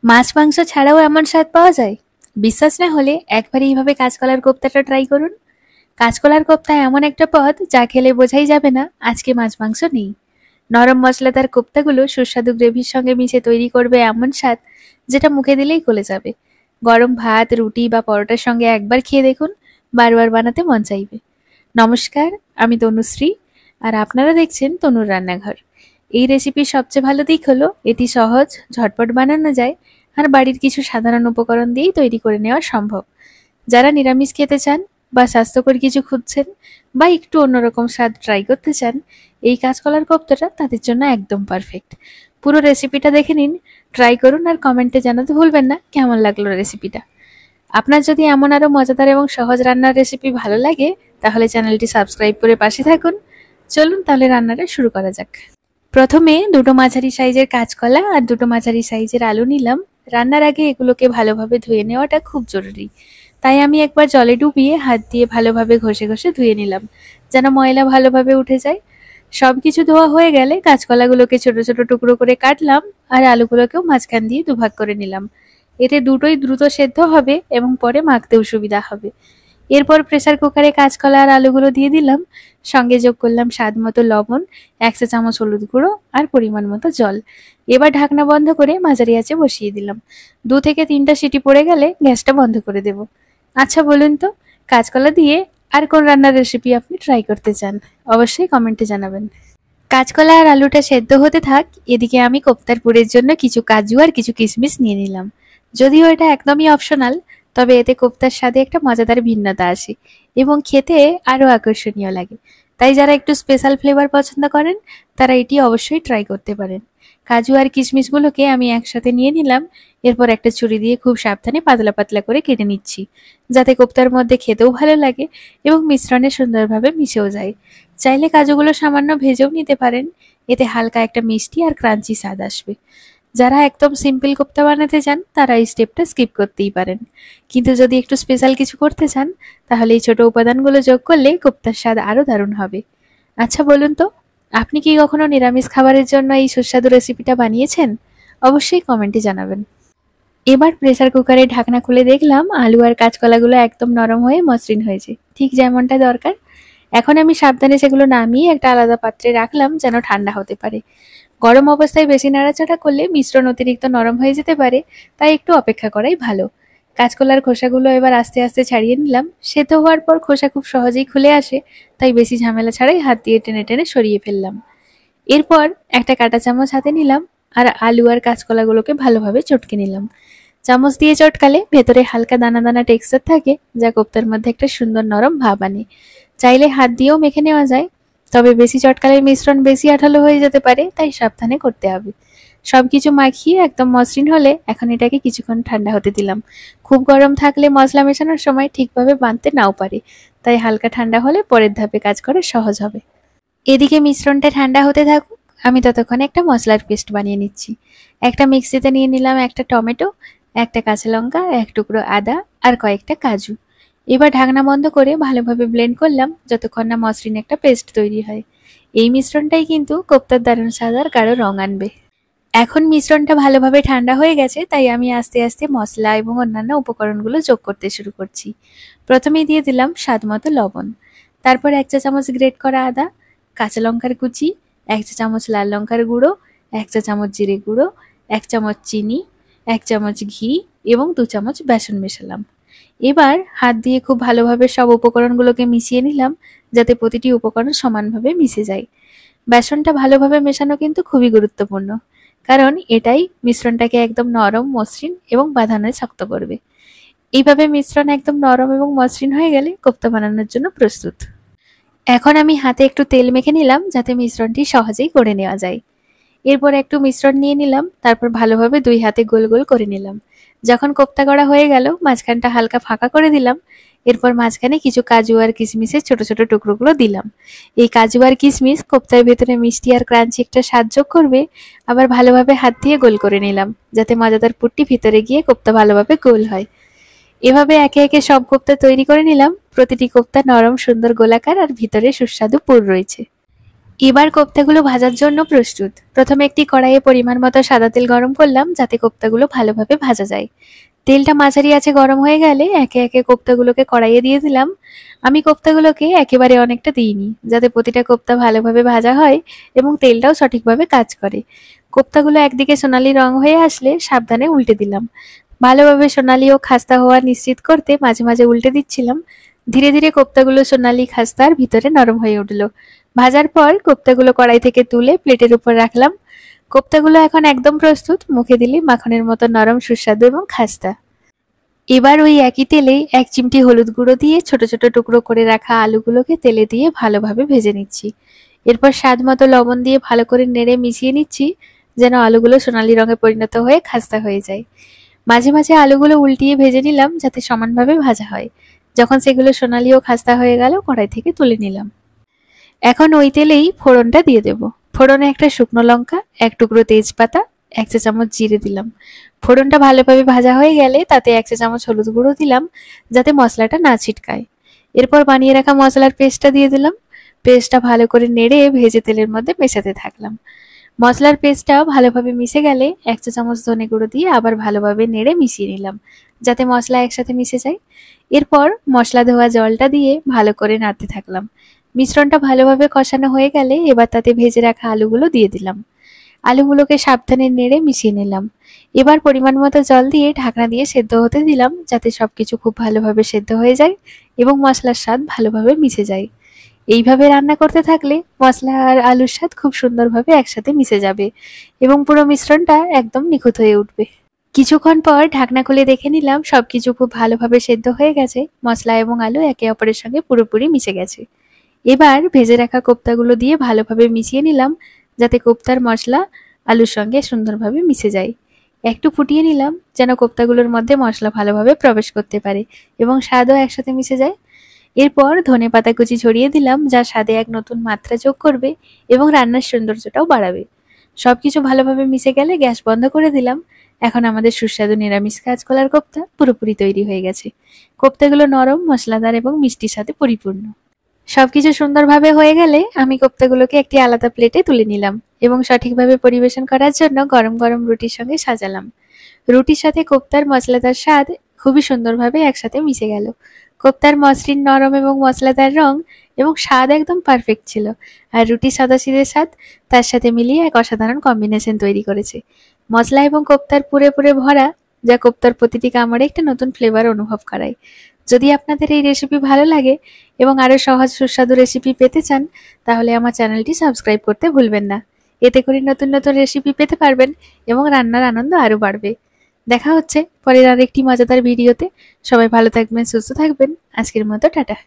মাছ মাংস ছাড়াও এমন স্বাদ পাওয়া যায়? বিশ্বাস না হলে একবার এইভাবে কাঁচকলার কোপ্তাটা ট্রাই করুন। কাঁচকলার কোপ্তা এমন একটা পদ যা খেলে বোঝাই যাবে না আজকে মাছ মাংস নেই। নরম মশলাদার কোপ্তাগুলো সুস্বাদু গ্রেভির সঙ্গে মিশে তৈরি করবে এমন স্বাদ যেটা মুখে দিলেই গলে যাবে। গরম ভাত, রুটি বা পরোটার সঙ্গে একবার খেয়ে দেখুন, বারবার বানাতে মন চাইবে। নমস্কার, আমি তনুশ্রী, আর আপনারা দেখছেন তনুর রান্নাঘর। এই রেসিপির সবচেয়ে ভালো দিক হলো এটি সহজ, ঝটপট বানানো যায়, আর বাড়ির কিছু সাধারণ উপকরণ দিয়েই তৈরি করে নেওয়া সম্ভব। যারা নিরামিষ খেতে চান বা স্বাস্থ্যকর কিছু খুঁজছেন বা একটু অন্যরকম স্বাদ ট্রাই করতে চান, এই কাঁচকলার কোপ্তাটা তাদের জন্য একদম পারফেক্ট। পুরো রেসিপিটা দেখে নিন, ট্রাই করুন, আর কমেন্টে জানাতে ভুলবেন না কেমন লাগলো রেসিপিটা। আপনার যদি এমন আরও মজাদার এবং সহজ রান্নার রেসিপি ভালো লাগে, তাহলে চ্যানেলটি সাবস্ক্রাইব করে পাশে থাকুন। চলুন তাহলে রান্নাটা শুরু করা যাক। প্রথমে দুটো মাঝারি সাইজের কাঁচকলা আর দুটো মাঝারি সাইজের আলু নিলাম। রান্নার আগে এগুলোকে ভালোভাবে ধুয়ে নেওয়াটা খুব জরুরি, তাই আমি একবার জলে ডুবিয়ে হাত দিয়ে ভালোভাবে ঘষে ঘষে ধুয়ে নিলাম, যেন ময়লা ভালোভাবে উঠে যায়। সবকিছু ধোয়া হয়ে গেলে কাঁচকলাগুলোকে ছোট ছোট টুকরো করে কাটলাম, আর আলুগুলোকেও মাঝখান দিয়ে দুভাগ করে নিলাম। এতে দুটোই দ্রুত সেদ্ধ হবে এবং পরে মাখতেও সুবিধা হবে। এরপর প্রেসার কুকারে কাঁচকলা আর আলুগুলো দিয়ে দিলাম, সঙ্গে যোগ করলাম স্বাদ মতো লবণ, 1 চা চামচ হলুদ গুঁড়ো আর পরিমাণ মতো জল। এবার ঢাকনা বন্ধ করে মাঝারি আঁচে বসিয়ে দিলাম। 2 থেকে 3টা সিটি পড়ে গেলে গ্যাসটা বন্ধ করে দেব। আচ্ছা বলুন তো, কাঁচকলা দিয়ে আর কোন রান্নার রেসিপি আপনি ট্রাই করতে চান? অবশ্যই কমেন্টে জানাবেন। কাঁচকলা আর আলুটা সেদ্ধ হতে থাক, এদিকে আমি কোপ্তার পুরের জন্য কিছু কাজু আর কিছু কিশমিশ নিয়ে নিলাম। যদিও এটা একদমই অপশনাল, তবে এতে কোপ্তার স্বাদে একটা মজাদার ভিন্নতা আসে এবং খেতে আরও আকর্ষণীয় লাগে। তাই যারা একটু স্পেশাল ফ্লেভার পছন্দ করেন, তারা এটি অবশ্যই ট্রাই করতে পারেন। কাজু আর কিশমিশগুলোকে আমি একসাথে নিয়ে নিলাম। এরপর একটা ছুরি দিয়ে খুব সাবধানে পাতলা পাতলা করে কেটে নিচ্ছি, যাতে কোপ্তার মধ্যে খেতেও ভালো লাগে এবং মিশ্রণে সুন্দরভাবে মিশেও যায়। চাইলে কাজুগুলো সামান্য ভেজেও নিতে পারেন, এতে হালকা একটা মিষ্টি আর ক্রাঞ্চি স্বাদ আসবে। যারা একদম সিম্পল কোপ্তা বানাতে চান, তারা এই স্টেপটা স্কিপ করতেই পারেন। কিন্তু যদি একটু স্পেশাল কিছু করতে চান, তাহলে এই ছোট উপাদানগুলো যোগ করলে কোপ্তার স্বাদ আরও দারুণ হবে। আচ্ছা বলুন তো, আপনি কি কখনো নিরামিষ খাবারের জন্য এই সুস্বাদু রেসিপিটা বানিয়েছেন? অবশ্যই কমেন্টে জানাবেন। এবার প্রেসার কুকারের ঢাকনা খুলে দেখলাম আলু আর কাঁচকলাগুলো একদম নরম হয়ে মসৃণ হয়েছে, ঠিক যেমনটা দরকার। এখন আমি সাবধানে সেগুলো নামিয়ে একটা আলাদা পাত্রে রাখলাম, যেন ঠান্ডা হতে পারে। গরম অবস্থায় বেশি নাড়াচাড়া করলে মিশ্রণ অতিরিক্ত নরম হয়ে যেতে পারে, তাই একটু অপেক্ষা করাই ভালো। কাঁচকলার খোসাগুলো এবার আস্তে আস্তে ছাড়িয়ে নিলাম। সেদ্ধ হওয়ার পর খোসা খুব সহজেই খুলে আসে, তাই বেশি ঝামেলা ছাড়াই হাত দিয়ে টেনে টেনে সরিয়ে ফেললাম। এরপর একটা কাঁটা চামচ হাতে নিলাম আর আলু আর কাঁচকলাগুলোকে ভালোভাবে চটকে নিলাম। চামচ দিয়ে চটকালে ভেতরে হালকা দানা দানা টেক্সচার থাকে, যা কোপ্তার মধ্যে একটা সুন্দর নরম ভাব আনে। চাইলে হাত দিয়েও মেখে নেওয়া যায়, তবে বেশি চটকালে মিশ্রণ বেশি আঠালো হয়ে যেতে পারে, তাই সাবধানে করতে হবে। সবকিছু মাখিয়ে একদম মসৃণ হলে এখন এটাকে কিছুক্ষণ ঠান্ডা হতে দিলাম। খুব গরম থাকলে মশলা মেশানোর সময় ঠিকভাবে বাঁধতে নাও পারে, তাই হালকা ঠান্ডা হলে পরের ধাপে কাজ করা সহজ হবে। এদিকে মিশ্রণটা ঠান্ডা হতে থাকুক, আমি ততক্ষণে একটা মশলার পেস্ট বানিয়ে নিচ্ছি। একটা মিক্সিতে নিয়ে নিলাম একটা টমেটো, একটা কাঁচা লঙ্কা, এক টুকরো আদা আর কয়েকটা কাজু। এবার ঢাকনা বন্ধ করে ভালোভাবে ব্লেন্ড করলাম, যতক্ষণ না মসৃণ একটা পেস্ট তৈরি হয়। এই মিশ্রণটাই কিন্তু কোপ্তার দারুণ স্বাদ আর গাঢ় রং আনবে। এখন মিশ্রণটা ভালোভাবে ঠান্ডা হয়ে গেছে, তাই আমি আস্তে আস্তে মশলা এবং অন্যান্য উপকরণগুলো যোগ করতে শুরু করছি। প্রথমেই দিয়ে দিলাম স্বাদ মতো লবণ, তারপর 1 চা চামচ গ্রেট করা আদা, কাঁচা লঙ্কার কুচি, 1 চা চামচ লাল লঙ্কার গুঁড়ো, 1 চা চামচ জিরে গুঁড়ো, 1 চামচ চিনি, 1 চামচ ঘি এবং 2 চামচ বেসন মেশালাম। এবার হাত দিয়ে খুব ভালোভাবে সব উপকরণগুলোকে মিশিয়ে নিলাম, যাতে প্রতিটি উপকরণ সমানভাবে মিশে যায়। বেসনটা ভালোভাবে মেশানো কিন্তু খুবই গুরুত্বপূর্ণ, কারণ এটাই মিশ্রণটাকে একদম নরম, মসৃণ এবং বাঁধানোয় শক্ত করবে। এইভাবে মিশ্রণ একদম নরম এবং মসৃণ হয়ে গেলে কোপ্তা বানানোর জন্য প্রস্তুত। এখন আমি হাতে একটু তেল মেখে নিলাম, যাতে মিশ্রণটি সহজেই করে নেওয়া যায়। এরপর একটু মিশ্রণ নিয়ে নিলাম, তারপর ভালোভাবে 2 হাতে গোল গোল করে নিলাম। যখন কোপ্তা করা হয়ে গেল, মাঝখানটা হালকা ফাঁকা করে দিলাম। এরপর মাঝখানে কিছু কাজু আর কিশমিশের ছোট ছোট টুকরোগুলো দিলাম। এই কাজু আর কিশমিশ কোপ্তার ভেতরে মিষ্টি আর ক্রাঞ্চি একটা স্বাদ যোগ করবে। আবার ভালোভাবে হাত দিয়ে গোল করে নিলাম, যাতে মজাদার পুরটি ভিতরে গিয়ে কোপ্তা ভালোভাবে গোল হয়। এভাবে একে একে সব কোপ্তা তৈরি করে নিলাম। প্রতিটি কোপ্তা নরম, সুন্দর, গোলাকার আর ভিতরে সুস্বাদু পুর রয়েছে। এবার কোপ্তাগুলো ভাজার জন্য প্রস্তুত। প্রথমে একটি কড়াইয়ে পরিমাণ মতো সাদা তেল গরম করলাম যাতে কোপ্তাগুলো ভালোভাবে ভাজা যায়। তেলটা মাঝারি আঁচে গরম হয়ে গেলে একে একে কোপ্তাগুলোকে কড়াইয়ে দিয়ে দিলাম। আমি কোপ্তাগুলোকে একেবারে অনেকটা দিইনি, যাতে প্রতিটা কোপ্তা ভালোভাবে ভাজা হয় এবং তেলটাও সঠিকভাবে কাজ করে। কোপ্তাগুলো একদিকে সোনালি রং হয়ে আসলে সাবধানে উল্টে দিলাম। ভালোভাবে সোনালি ও খাস্তা হওয়া নিশ্চিত করতে মাঝে মাঝে উল্টে দিচ্ছিলাম। ধীরে ধীরে কোপ্তাগুলো সোনালি খাস্তার ভিতরে নরম হয়ে উঠল। ভাজার পর কোপ্তাগুলো কড়াই থেকে তুলে প্লেটের উপর রাখলাম। কোপ্তাগুলো এখন একদম প্রস্তুত, মুখে দিলে মাখনের মতো নরম, সুস্বাদু এবং খাস্তা। এবার ওই একই তেলে ১ চিমটি হলুদ গুঁড়ো দিয়ে ছোট ছোট টুকরো করে রাখা আলুগুলোকে তেলে দিয়ে ভালোভাবে ভেজে নিচ্ছি। এরপর স্বাদ মতো লবণ দিয়ে ভালো করে নেড়ে মিশিয়ে নিচ্ছি, যেন আলুগুলো সোনালি রঙে পরিণত হয়ে খাস্তা হয়ে যায়। মাঝে মাঝে আলুগুলো উল্টিয়ে ভেজে নিলাম যাতে সমানভাবে ভাজা হয়। যখন সেগুলো সোনালি ও খাস্তা হয়ে গেল, কড়াই থেকে তুলে নিলাম। এখন ওই তেলেই ফোড়নটা দিয়ে দেব। ফোড়নে একটা শুকনো লঙ্কা, ১ টুকরো তেজপাতা, ১ চা চামচ জিরে দিলাম। ফোড়নটা ভালোভাবে ভাজা হয়ে গেলে তাতে ১ চা চামচ হলুদ গুঁড়ো দিলাম, যাতে মশলাটা না ছিটকায়। এরপর বানিয়ে রাখা মশলার পেস্টটা দিয়ে দিলাম। পেস্টটা ভালো করে নেড়ে ভেজে তেলের মধ্যে মেশাতে থাকলাম। মশলার পেস্টটা ভালোভাবে মিশে গেলে ১ চা চামচ ধনে গুঁড়ো দিয়ে আবার ভালোভাবে নেড়ে মিশিয়ে নিলাম, যাতে মশলা একসাথে মিশে যায়। এরপর মশলা ধোয়া জলটা দিয়ে ভালো করে নাড়তে থাকলাম। মিশ্রণটা ভালোভাবে কষানো হয়ে গেলে এবার তাতে ভেজে রাখা আলুগুলো দিয়ে দিলাম। আলুগুলোকে সাবধানে নেড়ে মিশিয়ে নিলাম। এবার পরিমাণ মতো জল দিয়ে ঢাকনা দিয়ে সেদ্ধ হতে দিলাম, যাতে সবকিছু খুব ভালোভাবে সেদ্ধ হয়ে যায় এবং মশলার স্বাদ ভালোভাবে মিশে যায়। এইভাবে রান্না করতে থাকলে মশলা আর আলুর স্বাদ খুব সুন্দরভাবে একসাথে মিশে যাবে এবং পুরো মিশ্রণটা একদম নিখুঁত হয়ে উঠবে। কিছুক্ষণ পর ঢাকনা খুলে দেখে নিলাম সবকিছু খুব ভালোভাবে সেদ্ধ হয়ে গেছে। মশলা এবং আলু একে অপরের সঙ্গে পুরোপুরি মিশে গেছে। এবার ভেজে রাখা কোপ্তাগুলো দিয়ে ভালোভাবে মিশিয়ে নিলাম, যাতে কোপ্তার মশলা আলুর সঙ্গে সুন্দরভাবে মিশে যায়। একটু ফুটিয়ে নিলাম, যেন কোপ্তাগুলোর মধ্যে মশলা ভালোভাবে প্রবেশ করতে পারে এবং স্বাদও একসাথে মিশে যায়। এরপর ধনেপাতা কুচি ছড়িয়ে দিলাম, যা স্বাদে এক নতুন মাত্রা যোগ করবে এবং রান্নার সৌন্দর্যটাও বাড়াবে। সবকিছু ভালোভাবে মিশে গেলে গ্যাস বন্ধ করে দিলাম। এখন আমাদের সুস্বাদু নিরামিষ কাঁচকলার কোপ্তা পুরোপুরি তৈরি হয়ে গেছে। কোপ্তাগুলো নরম, মশলাদার এবং মিষ্টির সাথে পরিপূর্ণ। সবকিছু সুন্দরভাবে হয়ে গেলে আমি কোপ্তাগুলোকে একটি আলাদা প্লেটে তুলে নিলাম এবং সঠিকভাবে পরিবেশন করার জন্য গরম গরম রুটির সঙ্গে সাজালাম। রুটির সাথে কোপ্তার মশলাদার স্বাদ খুবই সুন্দরভাবে একসাথে মিশে গেল। কোপ্তার মসৃণ, নরম এবং মশলাদার রং এবং স্বাদ একদম পারফেক্ট ছিল, আর রুটির সাদাসিধে স্বাদ তার সাথে মিলিয়ে এক অসাধারণ কম্বিনেশন তৈরি করেছে। মশলা এবং কোপ্তার পুরে পুরে ভরা, যা কোপ্তার প্রতিটি কামড়ে একটা নতুন ফ্লেভার অনুভব করায়। যদি আপনাদের এই রেসিপি ভালো লাগে এবং আরও সহজ সুস্বাদু রেসিপি পেতে চান, তাহলে আমার চ্যানেলটি সাবস্ক্রাইব করতে ভুলবেন না। এতে করে নতুন নতুন রেসিপি পেতে পারবেন এবং রান্নার আনন্দ আরও বাড়বে। দেখা হচ্ছে পরের আরেকটি মজাদার ভিডিওতে। সবাই ভালো থাকবেন, সুস্থ থাকবেন। আজকের মতো টাটা।